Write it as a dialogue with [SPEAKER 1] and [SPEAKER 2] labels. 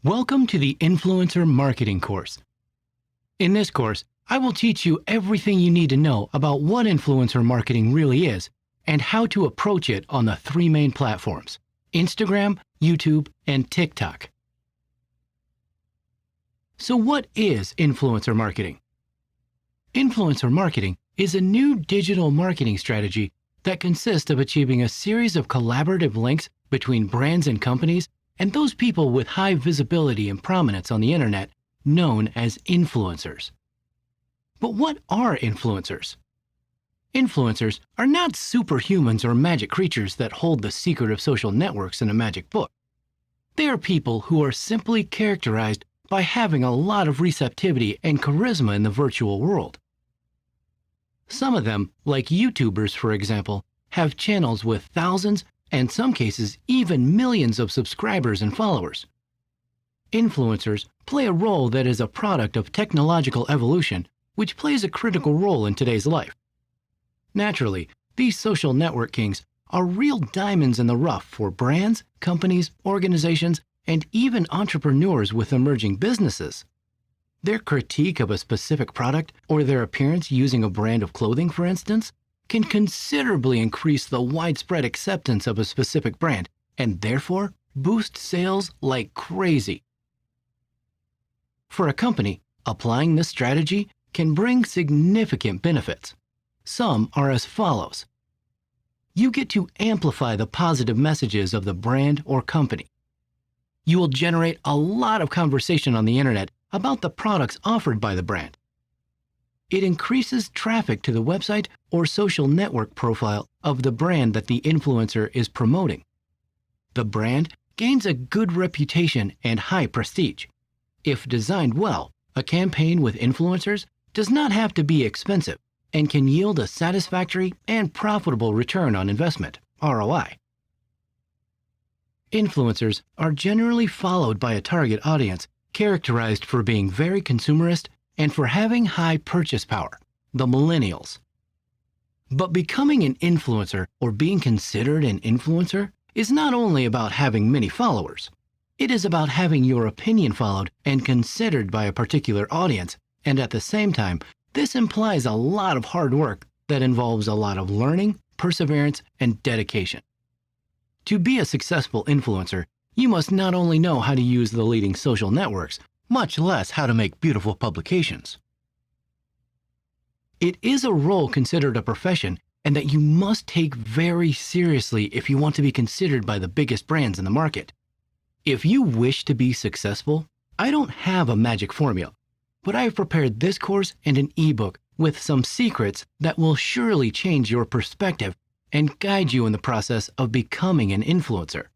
[SPEAKER 1] Welcome to the Influencer Marketing course. In this course, I will teach you everything you need to know about what influencer marketing really is and how to approach it on the three main platforms: Instagram, YouTube, and TikTok. So what is influencer marketing? Influencer marketing is a new digital marketing strategy that consists of achieving a series of collaborative links between brands and companies and those people with high visibility and prominence on the internet, known as influencers. But what are influencers? Influencers are not superhumans or magic creatures that hold the secret of social networks in a magic book. They are people who are simply characterized by having a lot of receptivity and charisma in the virtual world. Some of them, like YouTubers for example, have channels with thousands and in some cases even millions of subscribers and followers. Influencers play a role that is a product of technological evolution, which plays a critical role in today's life. Naturally, these social network kings are real diamonds in the rough for brands, companies, organizations, and even entrepreneurs with emerging businesses. Their critique of a specific product or their appearance using a brand of clothing, for instance, can considerably increase the widespread acceptance of a specific brand and therefore boost sales like crazy. For a company, applying this strategy can bring significant benefits. Some are as follows. You get to amplify the positive messages of the brand or company. You will generate a lot of conversation on the internet about the products offered by the brand. It increases traffic to the website or social network profile of the brand that the influencer is promoting. The brand gains a good reputation and high prestige. If designed well, a campaign with influencers does not have to be expensive and can yield a satisfactory and profitable return on investment, ROI. Influencers are generally followed by a target audience characterized for being very consumerist and for having high purchase power, the millennials. But becoming an influencer or being considered an influencer is not only about having many followers. It is about having your opinion followed and considered by a particular audience, and at the same time, this implies a lot of hard work that involves a lot of learning, perseverance, and dedication. To be a successful influencer, you must not only know how to use the leading social networks, much less how to make beautiful publications. It is a role considered a profession and that you must take very seriously if you want to be considered by the biggest brands in the market. If you wish to be successful, I don't have a magic formula, but I have prepared this course and an ebook with some secrets that will surely change your perspective and guide you in the process of becoming an influencer.